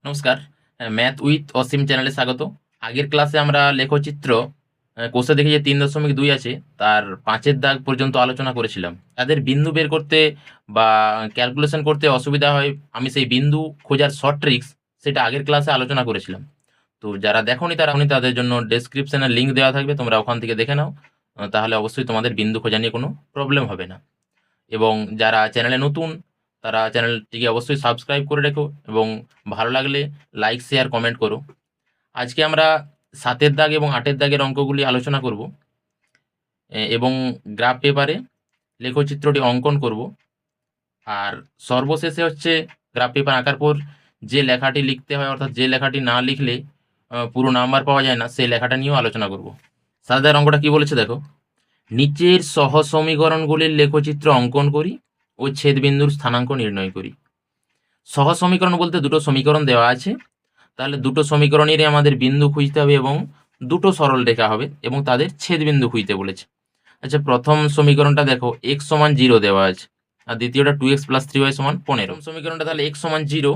নমস্কার। Math with অসীম চ্যানেলে স্বাগত। আগের ক্লাসে আমরা লেখচিত্র কোষে দেখে যে ৩.২ আছে তার ৫-এর দাগ পর্যন্ত আলোচনা করেছিলাম। তাদের বিন্দু বের করতে বা ক্যালকুলেশন করতে অসুবিধা হয়, আমি সেই বিন্দু খোঁজার শর্ট ট্রিক্স সেটা আগের ক্লাসে আলোচনা করেছিলাম। তো যারা দেখোনি তাদের জন্য ডেসক্রিপশনে লিঙ্ক দেওয়া থাকবে, তোমরা ওখান থেকে দেখে নাও। তাহলে অবশ্যই তোমাদের বিন্দু খোঁজা নিয়ে কোনো প্রবলেম হবে না। এবং যারা চ্যানেলে নতুন তারা চ্যানেলটিকে অবশ্যই সাবস্ক্রাইব করে রেখো এবং ভালো লাগলে লাইক শেয়ার কমেন্ট করো। আজকে আমরা ৭-এর দাগ এবং ৮-এর দাগের অঙ্কগুলি আলোচনা করব এবং গ্রাফ পেপারে লেখচিত্রটি অঙ্কন করব। আর সর্বশেষে হচ্ছে গ্রাফ পেপার আঁকার পর যে লেখাটি লিখতে হয়, অর্থাৎ যে লেখাটি না লিখলে পুরো নাম্বার পাওয়া যায় না, সেই লেখাটা নিয়েও আলোচনা করব। সাদার অঙ্কটা কি বলেছে দেখো, নিচের সহ সমীকরণগুলির লেখচিত্র অঙ্কন করি ও ছেদবিন্দুর স্থানাঙ্ক নির্ণয় করি। সহ সমীকরণ বলতে দুটো সমীকরণ দেওয়া আছে, তাহলে দুটো সমীকরণেরই আমাদের বিন্দু খুঁজতে হবে এবং দুটো সরল রেখা হবে এবং তাদের ছেদবিন্দু খুঁজতে বলেছে। আচ্ছা, প্রথম সমীকরণটা দেখো x সমান 0 দেওয়া আছে, আর দ্বিতীয়টা 2x + 3y সমান 15। সমীকরণটা তাহলে x সমান 0,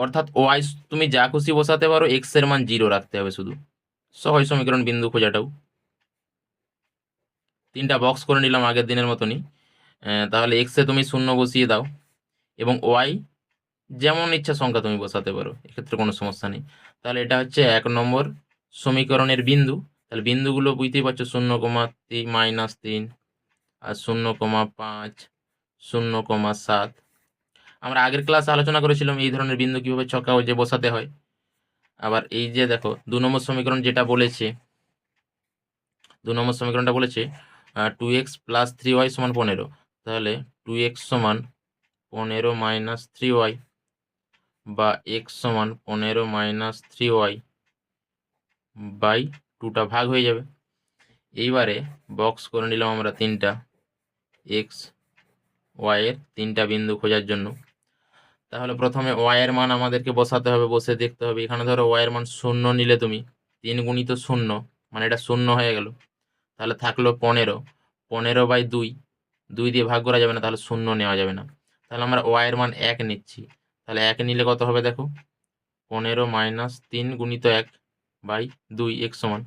অর্থাৎ y তুমি যা খুশি বসাতে পারো, x এর মান 0 রাখতে হবে শুধু। সহজ সমীকরণ, বিন্দু খোঁজাটাও। তিনটা বক্স করে নিলাম আগের দিনের মতনই। তাহলে x এ তুমি 0 বসিয়ে দাও এবং y যেমন ইচ্ছা সংখ্যা তুমি বসাতে পারো, এক্ষেত্রে কোনো সমস্যা নেই। তাহলে এটা হচ্ছে 1 নম্বর সমীকরণের বিন্দু। তাহলে বিন্দুগুলো বুঝতেই পারছো, 0,3 আর 0,5, 0,7। আমরা আগের ক্লাসে আলোচনা করেছিলাম এই ধরনের বিন্দু কীভাবে ছক্কা যে বসাতে হয়। আবার এই যে দেখো 2 নম্বর সমীকরণ যেটা বলেছে, 2 নম্বর সমীকরণটা বলেছে 2x + 3y সমান 15। তাহলে 2x সমান 15 - 3y বা x সমান 15 - 3y বাই 2টা ভাগ হয়ে যাবে। এইবারে বক্স করে নিলাম আমরা তিনটা, এক্স ওয়াই এর তিনটা বিন্দু খোঁজার জন্য। তাহলে প্রথমে ওয়াই এর মান আমাদেরকে বসাতে হবে, বসে দেখতে হবে। এখানে ধরো ওয়াই এর মান 0 নিলে তুমি 3 গুণিত 0, মানে এটা 0 হয়ে গেল। তাহলে থাকলো 15, 15/2, 2 দিয়ে ভাগ করা যাবে না, তাহলে 0 নেওয়া যাবে না। তাহলে আমরা ওয়াই এর মান 1 নিচ্ছি। তাহলে 1 নিলে কত হবে দেখো, 15 - 3 গুণিত 1/2 x সমান।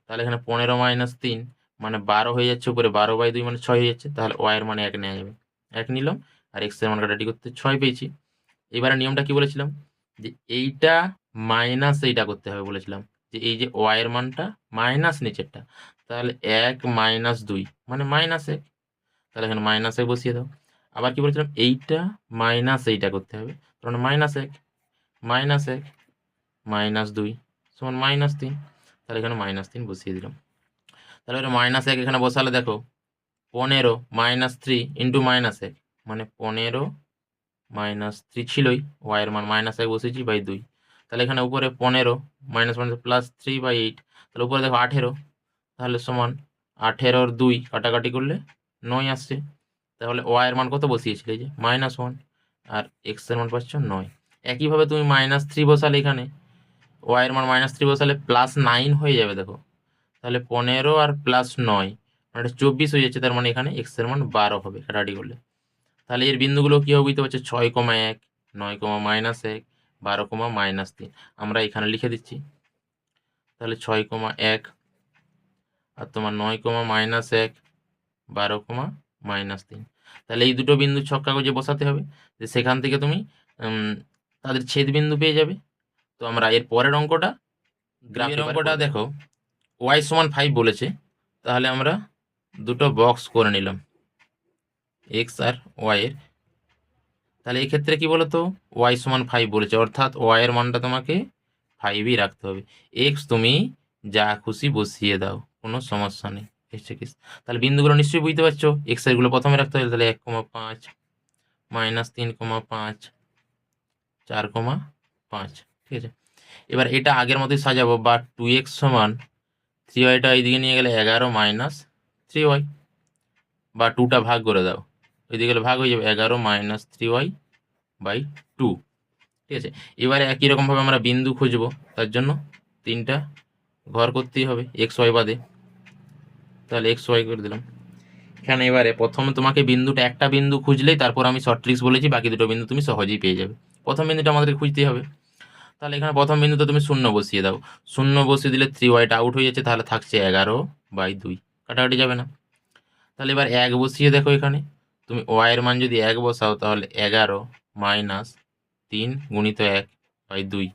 তাহলে এখানে 15 - 3 মানে 12 হয়ে যাচ্ছে, উপরে 12/2 মানে 6 হয়ে যাচ্ছে। তাহলে ওয়াই এর মানে 1 নেওয়া যাবে, 1 নিলাম। আর এক্স এর মান কাটাকাটি করতে 6 পেয়েছি। এবারে নিয়মটা কি বলেছিলাম, যে এইটা মাইনাস এইটা করতে হবে বলেছিলাম, যে এই যে ওয়াই এর মানটা মাইনাস নিচেরটা, তাহলে 1 - 2 মানে -1। তাহলে এখানে -1 বসিয়ে দাও। আবার কি বলেছিলাম, এইটা মাইনাস এইটা করতে হবে, তাহলে -1 - 2 সমান -3। তাহলে এখানে -3 বসিয়ে দিলাম। তাহলে এটা -1 এখানে বসালে দেখো 15 - 3 ইন্টু -1 মানে 15 - 3 ছিলই, ওয়াই এর মান -1 বসেছি বাই 2। তাহলে এখানে উপরে 15 -3/8, তাহলে উপরে দেখো 18, তাহলে সমান 18 আর 2 কাটাকাটি করলে 9 আসছে। তাহলে ওয়াই এর মান কত বসিয়েছিলে, যে -1, আর এক্স এর মান পাচ্ছ 9। একইভাবে তুমি -3 বসালে, এখানে ওয়াই এর মান -3 বসালে +9 হয়ে যাবে দেখো। তাহলে 15 আর +9 মানে 24 হয়ে যাচ্ছে, তার মানে এখানে এক্স এর মান 12 হবে কাটাকাটি করলে। তাহলে এর বিন্দুগুলো কী হবে বুঝতে পারছো, 6,1, 9, -1, 12, -3 আমরা এখানে লিখে দিচ্ছি। তাহলে 6,1 আর তোমার 9, -1, 12, -3। তাহলে এই দুটো বিন্দু ছক কাগজে বসাতে হবে, যে সেখান থেকে তুমি তাদের ছেদ বিন্দু পেয়ে যাবে। তো আমরা এর পরের অঙ্কটা, গ্রাফের অঙ্কটা দেখো, ওয়াই সমান 5 বলেছে। তাহলে আমরা দুটো বক্স করে নিলাম এক্স আর ওয়াই এর। তাহলে এই ক্ষেত্রে কি বলতো, ওয়াই সমান 5 বলেছে, অর্থাৎ ওয়াই এর মানটা তোমাকে 5ই রাখতে হবে। এক্স তুমি যা খুশি বসিয়ে দাও, কোনো সমস্যা নেই। তাহলে বিন্দুগুলো নিশ্চয়ই বুঝতে পারছো, এক্স এরগুলো প্রথমে রাখতে হবে। তাহলে 1,5 -3,5 4,5, ঠিক আছে। এবার এটা আগের মতোই সাজাবো, বা 2x সমান 3yটা এইদিকে নিয়ে গেলে 11 - 3y, বা 2টা ভাগ করে দাও, ওইদিকে গেলে ভাগ হয়ে যাবে 11 - 3y বাই 2, ঠিক আছে। এবারে একই রকমভাবে আমরা বিন্দু খুঁজবো, তার জন্য 3টা ঘর করতেই হবে এক্স ওয়াই বাদে। তাহলে এক্স ওয়াই করে দিলাম এখানে। এবারে প্রথমে তোমাকে বিন্দুটা, একটা বিন্দু খুঁজলেই তারপর আমি শর্ট ট্রিক্স বলেছি, বাকি দুটো বিন্দু তুমি সহজেই পেয়ে যাবে। প্রথম বিন্দুটা আমাদের খুঁজতেই হবে। তাহলে এখানে প্রথম বিন্দুতে তুমি শূন্য বসিয়ে দাও, শূন্য বসিয়ে দিলে 3y আউট হয়ে যাচ্ছে, তাহলে থাকছে 11/2, কাটাকাটি যাবে না। তাহলে এবার 1 বসিয়ে দেখো, এখানে তুমি এর মান যদি 1 বসাও তাহলে 11 মাইনাস 3 গুণিত 1/2,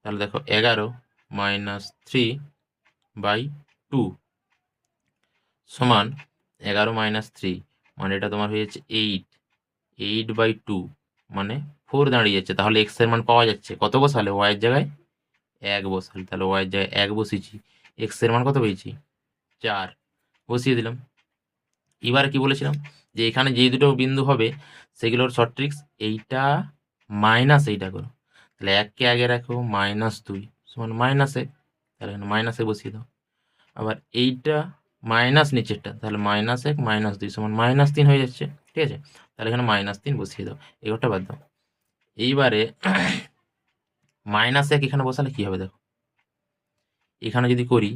তাহলে দেখো 11 মাইনাস 3/2 সমান 11 মাইনাস 3, মানে এটা তোমার হয়ে যাচ্ছে 8/2, মানে 4 দাঁড়িয়ে যাচ্ছে। তাহলে এক্স এর মান পাওয়া যাচ্ছে, কত বসালে? ওয়াইয়ের জায়গায় 1 বসালে, তাহলে ওয়াইয়ের জায়গায় 1 বসিয়েছি, এক্স এর মান কত পেয়েছি? 4 বসিয়ে দিলাম। এবার কি বলেছিলাম, যে এখানে যে দুটো বিন্দু হবে সেগুলোর শর্ট ট্রিক্স, এইটা মাইনাস এইটা করো, তাহলে 1কে আগে রাখো, -2 সমান -1, তাহলে এখানে -1 বসিয়ে দাও। আবার এইটা মাইনাস নিচেরটা, তাহলে -1 -2 সমান -3 হয়ে যাচ্ছে, ঠিক আছে? তাহলে এখানে -3 বসিয়ে দাও, এই ঘরটা বাদ দাও। এইবারে -1 এখানে বসালে কি হবে দেখো, এখানে যদি করি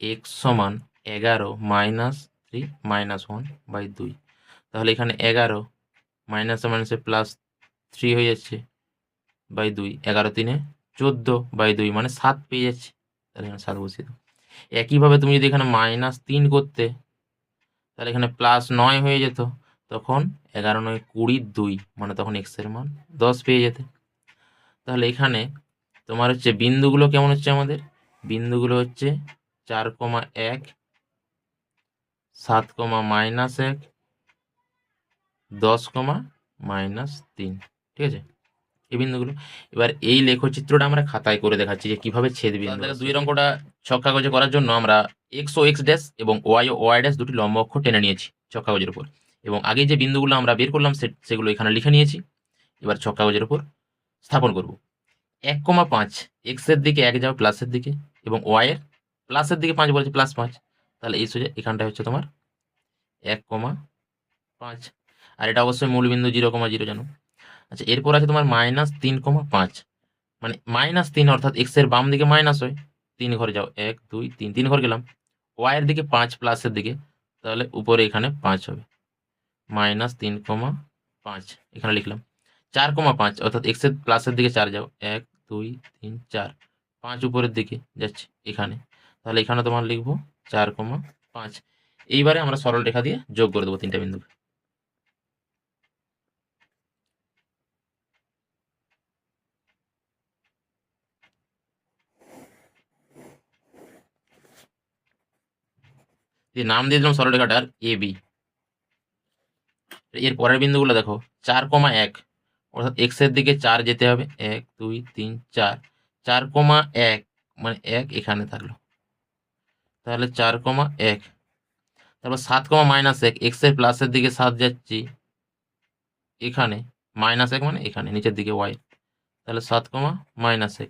x সমান 11 মাইনাস 3 -1/2, তাহলে এখানে 11 মাইনাসে মাইনাসে +3 হয়ে যাচ্ছে /2, 11 3 14/2 মানে 7 পেয়ে যাচ্ছে, তাহলে এখানে 7 বসিয়ে দাও। একইভাবে তুমি যদি এখানে -3 করতে, তাহলে এখানে +9 হয়ে যেত, তখন 11 9 20 2, মানে তখন x এর মান 10 পেয়ে যেতে। তাহলে এখানে তোমার হচ্ছে বিন্দুগুলো কেমন হচ্ছে, আমাদের বিন্দুগুলো হচ্ছে 4,1 7, -1 10, -3, ঠিক আছে এই বিন্দুগুলো। এবার এই লেখচিত্রটা আমরা খাতায় করে দেখাচ্ছি যে কিভাবে ছেদ বিন্দু। 2 অঙ্কটা ছক কাগজে করার জন্য আমরা এক্স ও এক্স ড্যাশ এবং ওয়াই ও ওয়াই ড্যাশ দুটি লম্ব অক্ষ টেনে নিয়েছি ছক কাগজের উপর, এবং আগে যে বিন্দুগুলো আমরা বের করলাম সেগুলো এখানে লিখে নিয়েছি। এবার ছক কাগজের উপর স্থাপন করব। 1,5 এক্স এর দিকে 1 যাও প্লাসের দিকে, এবং ওয়াই এর প্লাসের দিকে 5 বলেছে, +5, তাহলে এই সোজা এখানটা হচ্ছে তোমার 1,5, আর এটা অবশ্যই মূল বিন্দু 0,0 জানো। আচ্ছা, এরপর আছে তোমার -3,5, মানে -3 অর্থাৎ এক্স এর বাম দিকে মাইনাস হয়, 3 ঘরে যাও, 1 2 3, 3 ঘর গেলাম, ওয়াই এর দিকে 5 প্লাসের দিকে, তাহলে উপরে এখানে 5 হবে, -3,5 এখানে লিখলাম। 4,5 অর্থাৎ এক্স এর প্লাসের দিকে 4 যাও, 1 2 3 4, 5 উপরের দিকে যাচ্ছে এখানে, তাহলে এখানে তোমার লিখবো 4,5। এইবারে আমরা সরল রেখা দিয়ে যোগ করে দেবো তিনটা বিন্দু। নাম দিয়ে দিলাম সরলরেখাটার এ বি। এর পরের বিন্দুগুলো দেখো, 4,1 অর্থাৎ এক্স এর দিকে 4 যেতে হবে, 1 2 3 4, 4,1 মানে 1 এখানে থাকলো, তাহলে 4,1। তারপর 7, -1 এক্স এর প্লাসের দিকে 7 যাচ্ছি এখানে, -1 মানে এখানে নিচের দিকে ওয়াই, তাহলে 7, -1।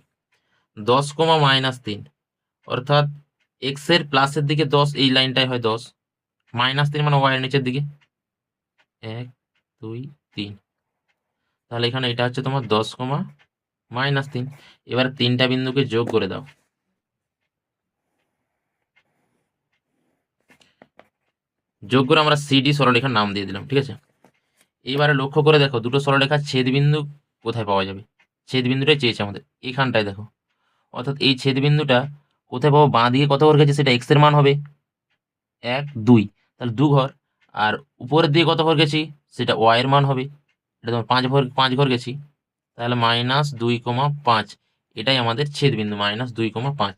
10, -3 অর্থাৎ এক্স এর প্লাসের দিকে 10, এই লাইনটাই হয় 10, -3 মানে ওয়াই এর নিচের দিকে 1 2 3, তাহলে এখানে এটা হচ্ছে তোমার 10, -3। এবার তিনটা বিন্দুকে যোগ করে দাও। যোগ করে আমরা সিডি সরলরেখার নাম দিয়ে দিলাম, ঠিক আছে? এইবারে লক্ষ্য করে দেখো, দুটো সরলরেখার ছেদ বিন্দু কোথায় পাওয়া যাবে? ছেদ বিন্দুটাই চেয়েছে আমাদের, এখানটায় দেখো, অর্থাৎ এই ছেদ বিন্দুটা কোথায় পাবো? বাঁ দিকে কত ঘর গেছে সেটা এক্স এর মান হবে 1 2, তাহলে 2 ঘর, আর উপরের দিকে কত ঘর গেছি সেটা ওয়াই এর মান হবে, এটা তোমার 5 ঘর গেছি, তাহলে -2,5, এটাই আমাদের ছেদ বিন্দু, -2,5।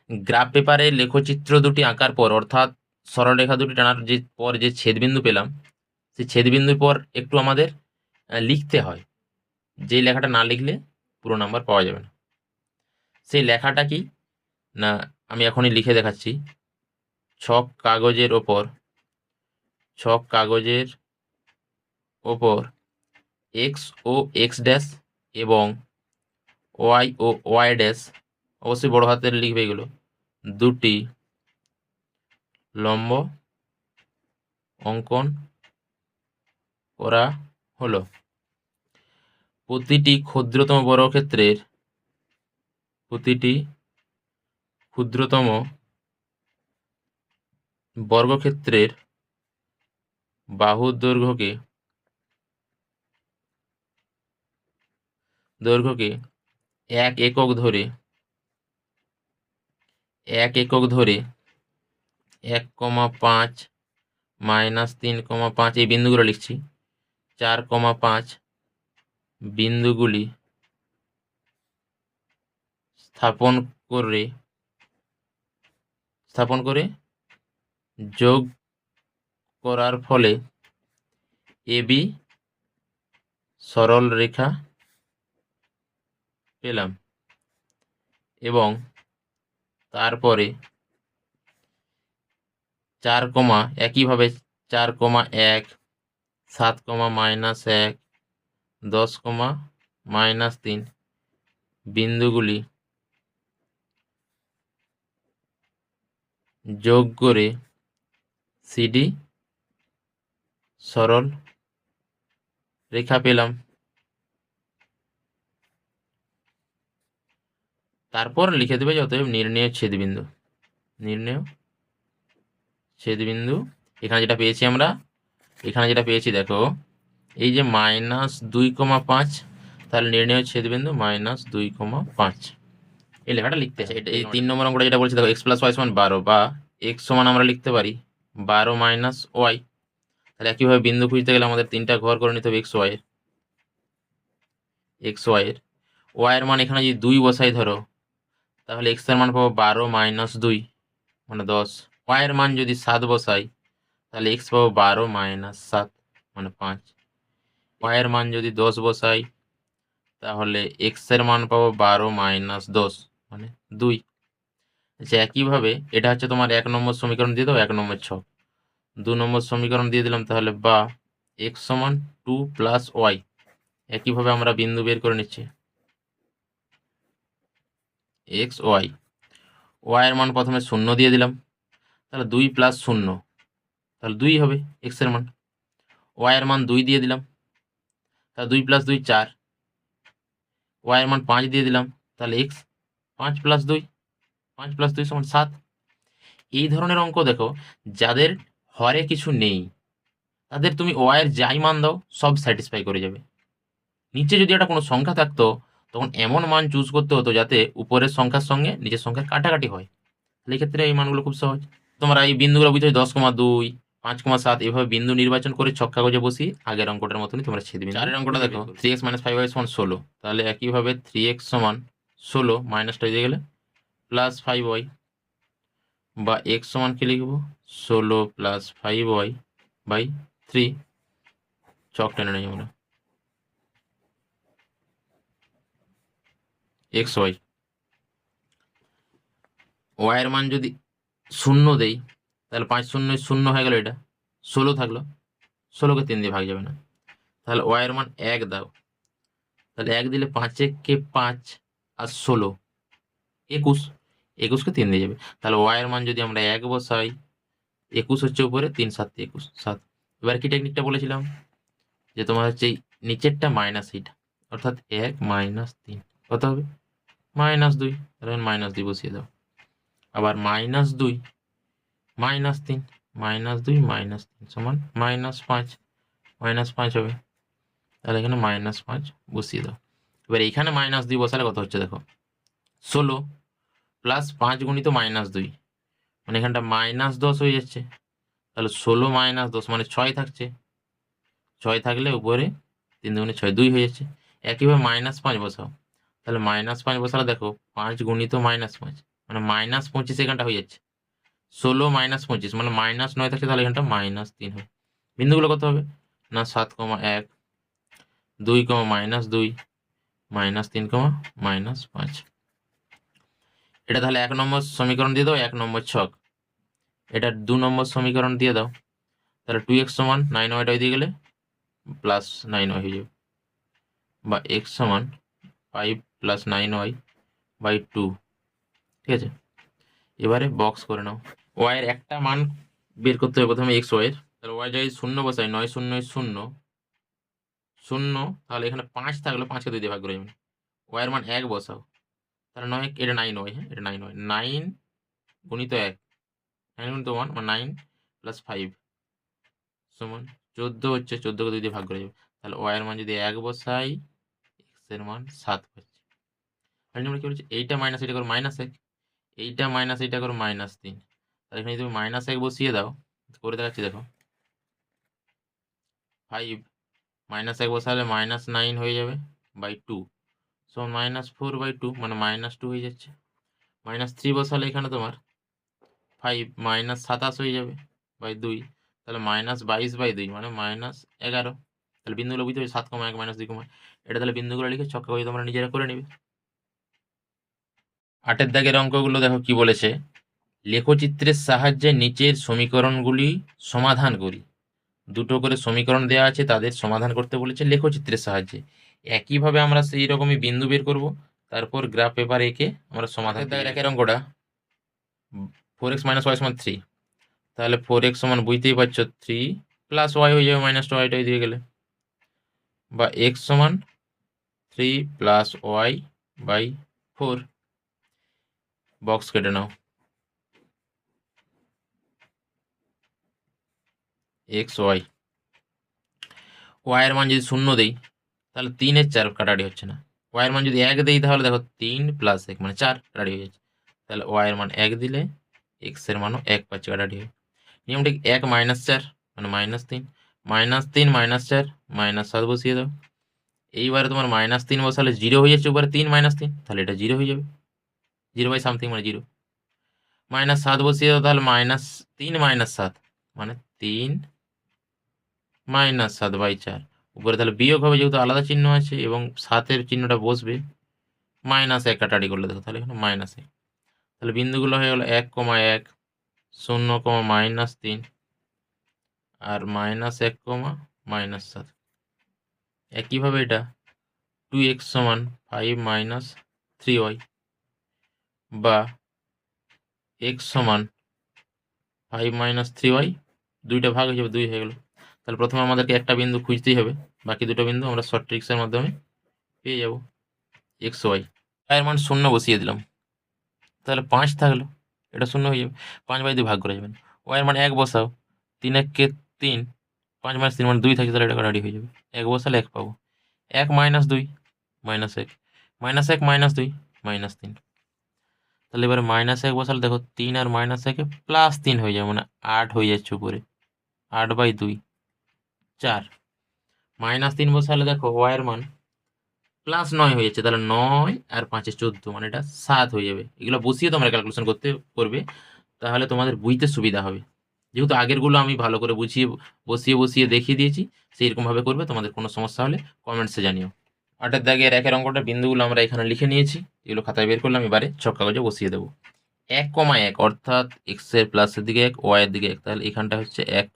গ্রাফ পেপারে লেখচিত্র দুটি আঁকার পর, অর্থাৎ সরলরেখা দুটি টানার পর যে ছেদবিন্দু পেলাম, সেই ছেদবিন্দুর পর একটু আমাদের লিখতে হয়, যে লেখাটা না লিখলে পুরো নাম্বার পাওয়া যাবে না। সেই লেখাটা কি না, আমি এখনই লিখে দেখাচ্ছি। ছক কাগজের ওপর এক্স ও এক্স ড্যাশ এবং ওয়াই ও ওয়াই ড্যাশ, অবশ্যই বড় হাতের লিখবে এগুলো, দুটি লম্ব অঙ্কন করা হলো। প্রতিটি ক্ষুদ্রতম বর্গক্ষেত্রের বাহুর দৈর্ঘ্যকে 1 একক ধরে 1,5 -3,5 এই বিন্দুগুলো লিখছি। 4,5 বিন্দুগুলি স্থাপন করে যোগ করার ফলে এবি সরল রেখা পেলাম, এবং তারপরে 4, একইভাবে 4,1 7, -1 10, -3 বিন্দুগুলি যোগ করে সিডি সরল রেখা পেলাম। তারপর লিখে দেবে যে অতএব নির্ণেয় ছেদবিন্দু। এখানে যেটা পেয়েছি আমরা, দেখো এই যে -2,5, তাহলে নির্ণেয় ছেদবিন্দু -2,5 এই লেখাটা লিখতে চাই। এই 3 নম্বর অঙ্কটা যেটা বলছি দেখো, x + y = 12, বা x সমান আমরা লিখতে পারি 12 - y। তাহলে একইভাবে বিন্দু খুঁজতে গেলে আমাদের 3টা ঘর করে নিতে হবে x y এর। y এর মান এখানে যদি 2 বসাই ধরো, তাহলে x এর মান পাবো 12 - 2 মানে 10। y এর মান যদি 7 বসাই, তাহলে x পাবো 12 - 7 মানে 5। y এর মান যদি 10 বসাই, তাহলে x এর মান পাবো 12 - 10 মানে 2। আচ্ছা, একইভাবে এটা হচ্ছে তোমার 1 নম্বর সমীকরণ দিয়ে দাও, 1 নম্বর ছক। 2 নম্বর সমীকরণ দিয়ে দিলাম, তাহলে বা x = 2 + y। একইভাবে আমরা বিন্দু বের করে নিচ্ছি x y। y এর মান প্রথমে 0 দিয়ে দিলাম, তাহলে 2 + 0 তাহলে 2 হবে x এর মান। y এর মান 2 দিয়ে দিলাম, তাহলে 2 + 2 4। y এর মান 5 দিয়ে দিলাম, তাহলে x 5 + 2 5 + 2 = 7। এই ধরনের অঙ্ক দেখো, যাদের হরে কিছু নেই, তাদের তুমি y এর যাই মান দাও সব স্যাটিসফাই করে যাবে। নিচে যদি একটা কোনো সংখ্যা থাকতো, তখন এমন মান চুজ করতে হতো যাতে উপরের সংখ্যার সঙ্গে নিচের সংখ্যার কাটাকাটি হয়। তাহলে এই ক্ষেত্রে এই মানগুলো খুব সহজ। তোমরা এই বিন্দুগুলো বুঝছো, 10,2 5,7 এভাবে বিন্দু নির্বাচন করে ছক কাগজে বসিয়ে আগের অঙ্কটার মতনই তোমরা ছেদবিন্দু। 4 অঙ্কটা দেখো, 3x - 5y = 16। তাহলে একইভাবে 3x = 16 মাইনাসটা দিয়ে গেলে প্লাস 5y, বা x সমান কি লিখবো 16 + 5y/3। ছক টেনে নেই আমরা xy। y এর মান যদি 0 দেই, তাহলে 5 0 0 হয়ে গেল, এটা 16 থাকলো, 16কে 3 দিয়ে ভাগ যাবে না। তাহলে y এর মান 1 দাও, তাহলে 1 দিলে 5 × 5 আর 16 21, 21কে 3 দিয়ে যাবে। তাহলে y এর মান যদি আমরা 1 বসাই, 21 হচ্ছে উপরে, 3 7 21 7। এবার কি টেকনিকটা বলেছিলাম, যে তোমার হচ্ছে এই নিচেরটা মাইনাস এইটা, অর্থাৎ 1 - 3 কত হবে -2। তাহলে -2 বসিয়ে দাও। আবার -2 - 3 -2 - 3 সমান -5 -5 হবে। তাহলে এখানে -5 বসিয়ে দাও। এবার এইখানে -2 বসালে কত হচ্ছে দেখো, 16 + 5 × -2 মানে এখানটা -10 হয়ে যাচ্ছে। তাহলে 16 - 10 মানে 6 থাকছে। 6 থাকলে উপরে 3 × 6 2 হয়ে যাচ্ছে। একইভাবে -5 বসাও, তাহলে -5 বসালে দেখো 5 × -5 মানে -25 এখানটা হয়ে যাচ্ছে। 16 - 25 মানে -9 থাকছে, তাহলে এখানটা -3 হবে। বিন্দুগুলো কত হবে না 7,1 2, -2 -3, -5। এটা তাহলে 1 নম্বর সমীকরণ দিয়ে দাও, 1 নম্বর ছক। এটা 2 নম্বর সমীকরণ দিয়ে দাও, তাহলে 2x = 9y দিয়ে গেলে প্লাস 9y হয়ে যাবে, বা x = 5 + 9y/2। ঠিক আছে, এবারে বক্স করে নাও। y এর একটা মান বের করতে হবে প্রথমে x y এর। তাহলে y যদি 0 বসাই, 9 0 0 0, তাহলে এখানে 5 থাকলো, 5কে 2 দিয়ে ভাগ করে যাবে। y এর মান 1 বসাও, তাহলে 9 এটা 9y, হ্যাঁ এটা 9y, 9 × 1 9 × 1 মানে 9 + 5 সমান 14 হচ্ছে, 14কে 2 দিয়ে ভাগ করে যাবে। তাহলে y এর মান যদি 1 বসাই, x এর মান 7 পাচ্ছি। ফাইনালি আমরা কি বলছি, এইটা মাইনাস এটা করো -1, এইটা মাইনাস এইটা করো -3। তাহলে এখানে তুমি -1 বসিয়ে দাও, করে দেখাচ্ছি দেখো। 5 -1 বসালে -9 হয়ে যাবে বাই 2, সো -4/2 মানে -2 হয়ে যাচ্ছে। -3 বসালে এখানে তোমার 5 -27 হয়ে যাবে বাই 2, তাহলে -22/2 মানে -11। তাহলে বিন্দুগুলো বুঝতে হবে 7,1 -2, এটা তাহলে বিন্দুগুলো লিখে ছক্কা করে তোমরা নিজেরা করে নেবে। 8 দাগের অঙ্কগুলো দেখো কি বলেছে, লেখচিত্রের সাহায্যে নিচের সমীকরণগুলি সমাধান করি। দুটো করে সমীকরণ দেওয়া আছে, তাদের সমাধান করতে বলেছে লেখচিত্রের সাহায্যে। একইভাবে আমরা সেই রকমই বিন্দু বের করব, তারপর গ্রাফ পেপার এঁকে আমরা সমাধান। একের অঙ্কটা 4x - y = 3, তাহলে 4x সমান বুঝতেই পারছো 3 প্লাস y হয়ে যাবে -2 y দিয়ে গেলে, বা x সমান 3 প্লাস y বাই 4। বক্স কেটে নাও, এক্স ওয়াই। ওয়াইয়ের মান যদি 0 দেই তাহলে 3-এর 4 কাটাকাটি হচ্ছে না। ওয়াইয়ের মান যদি 1 দেই তাহলে দেখো 3 প্লাস 1 মানে 4 কাটাকাটি হয়ে যাচ্ছে। তাহলে ওয়াইয়ের মান 1 দিলে এক্সের মানও 1 পাচ্ছে, কাটাকাটি হয়। নিয়ম ঠিক 1 - 4 মানে -3, -3 - 4 -7 বসিয়ে দাও। এইবারে তোমার -3 বসালে 0 হয়ে যাচ্ছে, উপরে 3 -3, তাহলে এটা 0 হয়ে যাবে, 0 বাই সামথিং মানে 0। -7 বসিয়ে দাও, তাহলে -3 - 7 মানে 3 -7/4, উপরে তাহলে বিয়োগ হবে যেহেতু আলাদা চিহ্ন আছে, এবং 7-এর চিহ্নটা বসবে। -1 কাটাকাটি করলে দেখো তাহলে এখানে -1, তাহলে বিন্দুগুলো হয়ে গেল 1, 1, 0, -3 আর -1, -7। একইভাবে এটা 2x সমান 5 - 3y, বা x সমান 5 - 3y, দুইটা ভাগ হয়ে যাবে, 2 হয়ে গেল। তাহলে প্রথমে আমাদেরকে একটা বিন্দু খুঁজতেই হবে, বাকি দুটো বিন্দু আমরা শর্ট ট্রিক্সের মাধ্যমে পেয়ে যাব। এক্স ওয়াই, এর মান 0 বসিয়ে দিলাম, তাহলে 5 থাকলো, এটা 0 হয়ে যাবে, 5/2 ভাগ করা যাবে না। ওয়াইয়ের মান 1 বসাও, 3 1 কে 3, 5 - 3 মানে 2 থাকে, তাহলে এটা কাটাকাটি হয়ে যাবে। 1 বসালে 1 পাবো, 1 - 2 -1, -1 - 2 -3। তাহলে এবারে -1 বসালে দেখো 3 আর -1 +3 হয়ে যাবে, মানে 8 হয়ে যাচ্ছে উপরে, 8/2 4। -3 বসালে দেখো ওয়াইয়ের মান +9 হয়ে যাচ্ছে, তাহলে 9 আর 5 14 মানে এটা 7 হয়ে যাবে। এগুলো বসিয়ে তোমরা ক্যালকুলেশন করবে, তাহলে তোমাদের বুঝতে সুবিধা হবে। যেহেতু আগেরগুলো আমি ভালো করে বসিয়ে দেখিয়ে দিয়েছি, সেইরকমভাবে করবে। তোমাদের কোনো সমস্যা হলে কমেন্টসে জানিও। 8 দাগের 1 অঙ্কটা বিন্দুগুলো আমরা এখানে লিখে নিয়েছি, এগুলো খাতায় বের করলাম, এবারে ছক কাগজে বসিয়ে দেবো। 1, 1 অর্থাৎ এক্সের প্লাসের দিকে 1, ওয়াইয়ের দিকে 1, তাহলে এখানটা হচ্ছে 1,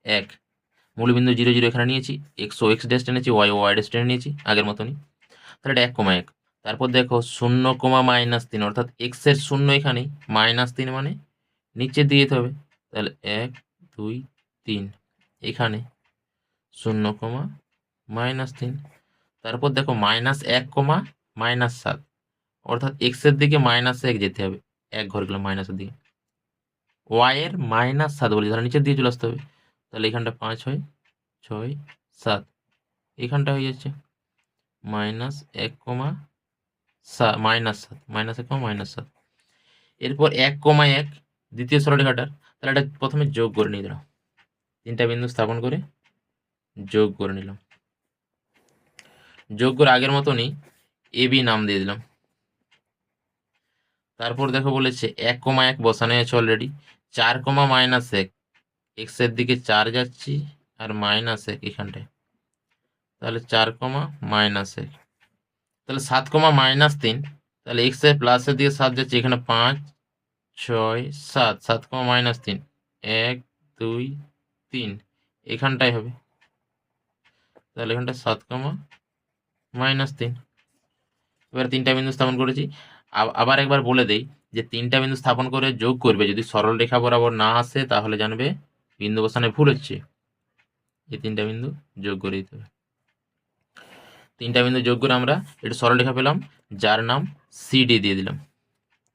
1। মূলবিন্দু 0 0 এখানে নিয়েছি, এক্স ও এক্স ড্যাশ টেনেছি, ওয়াই ও ওয়াই ড্যাশ টেনে নিয়েছি আগের মতনই। তাহলে এটা 1, 1। তারপর দেখো 0, -3 অর্থাৎ এক্সের 0 এখানেই, -3 মানে নিচে দিয়ে যেতে হবে, তাহলে 1 2 3 এখানে 0, -3। তারপর দেখো -1, -7 অর্থাৎ এক্সের দিকে -1 যেতে হবে, 1 ঘর গেলাম মাইনাসের দিকে। ওয়াইয়ের -7 বলি, তাহলে নিচের দিকে চলে আসতে হবে, তাহলে এখানটা 5 হয়, 6 7, এখানটা হয়ে যাচ্ছে -1, -7। এরপর 1, 1 দ্বিতীয় সরলরেখাটার, তাহলে এটা প্রথমে যোগ করে নিয়ে দিলাম, 3টা বিন্দু স্থাপন করে যোগ করে নিলাম। যোগ করে আগের মতনই এ বি নাম দিয়ে দিলাম। তারপর দেখো বলেছে 1, 1 বসানো আছে অলরেডি, 4, -1, এক্সের দিকে 4 যাচ্ছি আর -1 এখানটায়, তাহলে 4, -1, তাহলে 7, -3, তাহলে এক্সের প্লাসের দিকে 7 যাচ্ছে, এখানে 5 6 7, 7, -3 1 2 3 এখানটাই হবে, তাহলে এখানটা 7, -3। এবার 3টা বিন্দু স্থাপন করেছি। আবার একবার বলে দেই যে 3টা বিন্দু স্থাপন করে যোগ করবে, যদি সরল রেখা বরাবর না আসে তাহলে জানবে বিন্দু বসানে ভুল হচ্ছে। এই 3টা বিন্দু যোগ করে দিতে হবে। 3টা বিন্দু যোগ করে আমরা এটা সরলরেখা পেলাম, যার নাম সিডি দিয়ে দিলাম,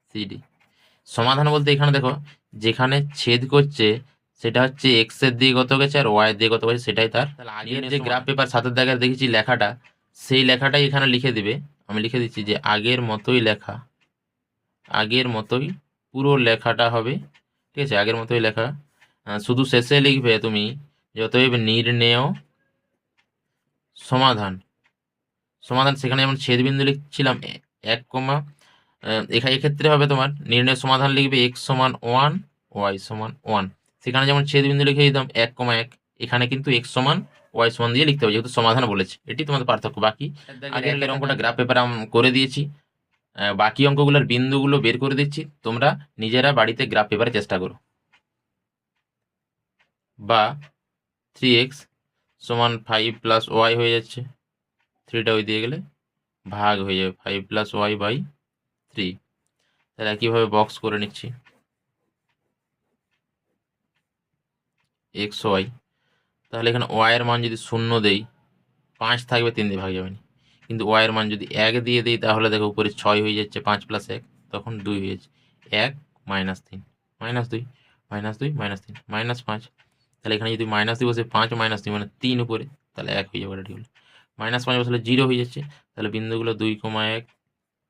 সিডি। সমাধান বলতে এখানে দেখো যেখানে ছেদ করছে সেটা হচ্ছে এক্স এর দিকে কত গেছে আর ওয়াই এর দিকে কত গেছে, সেটাই তার। তাহলে আগের যে গ্রাফ পেপার 7 দাগের দেখেছি লেখাটা, সেই লেখাটাই এখানে লিখে দিবে। আমি লিখে দিচ্ছি যে আগের মতোই লেখা, আগের মতোই পুরো লেখাটা হবে, ঠিক আছে? আগের মতোই লেখা, শুধু শেষে লিখবে তুমি যে অতএব নির্ণেয় সমাধান। সমাধান সেখানে যেমন ছেদবিন্দু লিখছিলাম 1, এক্ষেত্রে হবে তোমার নির্ণয় সমাধান লিখবে x সমান 1, y সমান 1। সেখানে যেমন ছেদবিন্দু লিখে দিতাম 1, এখানে কিন্তু x সমান y সমান দিয়ে লিখতে হবে, যেহেতু সমাধান বলেছে। এটি তোমাদের পার্থক্য। বাকি আগের অঙ্কটা গ্রাফ পেপারে করে দিয়েছি, বাকি অঙ্কগুলোর বিন্দুগুলো বের করে দিচ্ছি, তোমরা নিজেরা বাড়িতে গ্রাফ পেপারে চেষ্টা করো। বা 3x সমান 5 প্লাস ওয়াই হয়ে যাচ্ছে, 3টা ওই দিয়ে গেলে ভাগ হয়ে যাবে 5 প্লাস ওয়াই বাই 3। তাহলে একইভাবে বক্স করে নিচ্ছি এক্স ওয়াই। তাহলে এখানে ওয়াইয়ের মান যদি 0 দেই 5 থাকবে, 3 দিয়ে ভাগ যাবে না। কিন্তু ওয়াইয়ের মান যদি 1 দিয়ে দিই তাহলে দেখো উপরে 6 হয়ে যাচ্ছে, 5 প্লাস 1 তখন 2 হয়ে যাচ্ছে। 1 minus 3 minus 2 minus 2 minus 3 minus 5। তাহলে এখানে যদি মাইনাস 2 বসে 5 মাইনাস 2 মানে 3 উপরে, তাহলে 1 হয়ে যাবে। রেডি হলো। মাইনাস 5 বসলে 0 হয়ে যাচ্ছে। তাহলে বিন্দুগুলো 2, 1,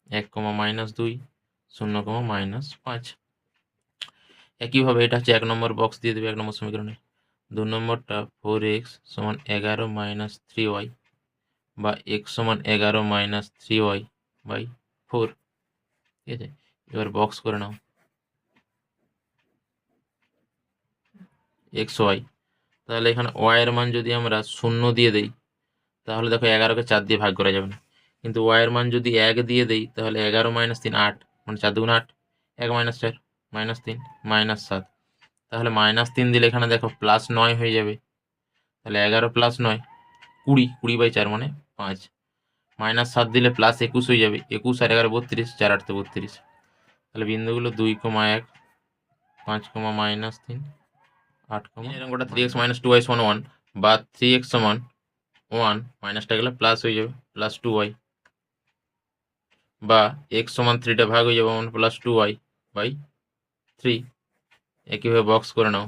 1, মাইনাস 2, 0, মাইনাস 5। একইভাবে এটা হচ্ছে 1 নম্বর বক্স দিয়ে দেবে 1 নম্বর সমীকরণে। 2 নম্বরটা 4x সমান 11 মাইনাস 3y বা x সমান 11 মাইনাস 3y বাই 4, ঠিক আছে? এবার বক্স করে নাও এক্স ওয়াই। তাহলে এখানে ওয়াই এর মান যদি আমরা 0 দিয়ে দেই তাহলে দেখো 11কে 4 দিয়ে ভাগ করা যাবে না। কিন্তু ওয়াই এর মান যদি 1 দিয়ে দেই তাহলে 11 মাইনাস 3 8, মানে 4 দুগুণ 8, 1 মাইনাস 4 মাইনাস 3 মাইনাস 7। তাহলে মাইনাস 3 দিলে এখানে দেখো প্লাস 9 হয়ে যাবে। তাহলে 11 প্লাস 9 20, 20 বাই 4 মানে 5। মাইনাস 7 দিলে প্লাস 21 হয়ে যাবে, 21 আর 11 32, 4 8 32। তাহলে বিন্দুগুলো 2, 1, 5, মাইনাস 3, 8, এর অঙ্কটা 3x মাইনাস 2y সমান 1 বা 3x সমান 1 মাইনাসটা গেলে প্লাস হয়ে যাবে প্লাস 2y বা x সমান 3টা ভাগ হয়ে যাবে মানে প্লাস 2y বাই 3। একইভাবে বক্স করে নাও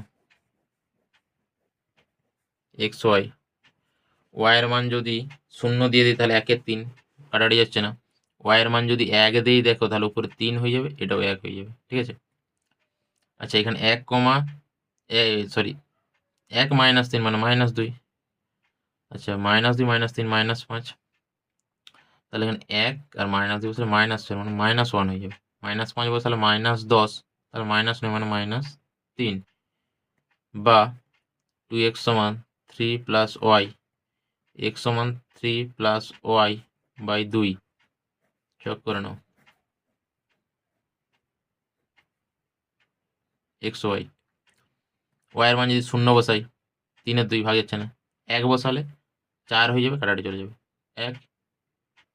এক্স ওয়াই। ওয়াইয়ের মান যদি 0 দিয়ে দিই তাহলে 1 3 কাটাটি যাচ্ছে না। ওয়াইয়ের মান যদি 1 দিই দেখো তাহলে উপরে 3 হয়ে যাবে, এটাও 1 হয়ে যাবে, ঠিক আছে? আচ্ছা এখানে 1, সরি 1 মাইনাস 3 মানে মাইনাস 2। আচ্ছা মাইনাস 2 মাইনাস 3 মাইনাস 5। তাহলে এখানে 1 আর মাইনাস 2 বসলে মাইনাস 4 মানে মাইনাস 1 হয়ে যাবে। মাইনাস 5 বসালে মাইনাস 10, তাহলে মাইনাস 9 মানে মাইনাস 3 বা 2x সমান 3 প্লাস ওয়াই, x সমান 3 প্লাস ওয়াই বাই 2। যোগ করে নাও এক্স ওয়াই। ওয়াইয়ের মান যদি 0 বসাই 3-এর 2 ভাগ যাচ্ছে না, 1 বসালে 4 হয়ে যাবে, কাটাটি চলে যাবে। 1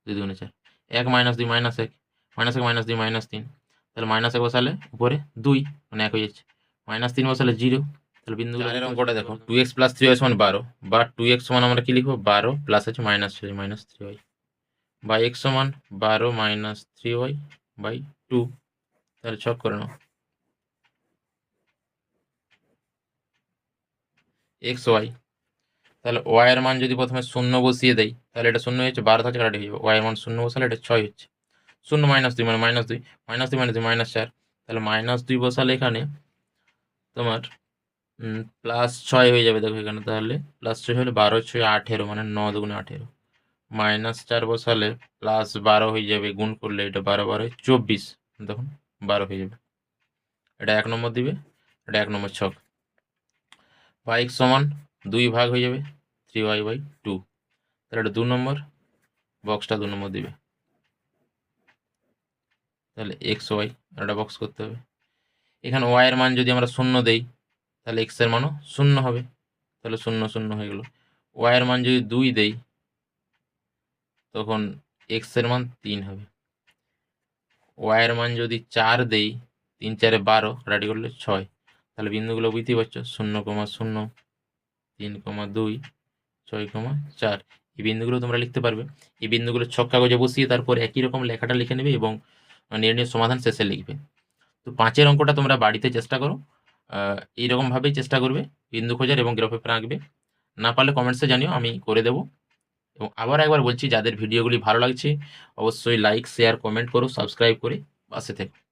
2 2 4, 1 minus 2 minus 1 minus 1 minus 2 minus 3। তাহলে মাইনাস 1 বসালে উপরে 2 মানে 1 হয়ে যাচ্ছে। মাইনাস 3 বসালে 0। তাহলে বিন্দুগুলো অঙ্কটা দেখো 2x প্লাস 3y সমান 12 বা 2x সমান আমরা কি লিখবো 12 প্লাস আছে মাইনাস 3y বা x সমান 12 মাইনাস 3y বাই 2। তাহলে ছক করে নাও এক্স ওয়াই। তাহলে ওয়াই এর মান যদি প্রথমে 0 বসিয়ে দেই তাহলে এটা 0 হচ্ছে, 12 থেকে কাটা হয়ে যাবে। ওয়াই এর মান 0 বসালে এটা 6 হচ্ছে। 0 মাইনাস 2 মানে মাইনাস 2 মাইনাস 2 মাইনাস 2 মাইনাস 4। তাহলে মাইনাস 2 বসালে এখানে তোমার প্লাস 6 হয়ে যাবে। দেখো এখানে তাহলে প্লাস 6 হলে 12 6 18 মানে 9 দুগুণে 18। মাইনাস 4 বসালে প্লাস 12 হয়ে যাবে, গুণ করলে এটা 12 12 24, তখন 12 হয়ে যাবে। এটা 1 নম্বর দিবে, এটা 1 নম্বর ছক। বা x সমান 2 ভাগ হয়ে যাবে 3y বাই 2। তাহলে এটা 2 নম্বর, বক্সটা 2 নম্বর দিবে। তাহলে এক্স ওয়াই এটা বক্স করতে হবে। এখানে ওয়াই এর মান যদি আমরা 0 দেই তাহলে এক্স এর মানও 0 হবে, তাহলে 0 0 হয়ে গেল। ওয়াই এর মান যদি 2 দেই তখন এক্স এর মান 3 হবে। ওয়াই এর মান যদি 4 দেই, 3 4 12 কাটাটি করলে 6। তাহলে বিন্দুগুলো বুঝতেই পারছো 0, 0, 3, 2, 6, 4। এই বিন্দুগুলো তোমরা লিখতে পারবে। এই বিন্দুগুলো ছক কাগজে বসিয়ে তারপর একই রকম লেখাটা লিখে নেবে এবং নির্ণয় সমাধান শেষে লিখবে। তো 5-এর অঙ্কটা তোমরা বাড়িতে চেষ্টা করো, এইরকমভাবেই চেষ্টা করবে বিন্দু খোঁজার এবং গ্রাফ পেপার আঁকবে। না পারলে কমেন্টসে জানিও, আমি করে দেবো। এবং আবার একবার বলছি, যাদের ভিডিওগুলি ভালো লাগছে অবশ্যই লাইক, শেয়ার, কমেন্ট করো, সাবস্ক্রাইব করে পাশে থেকো।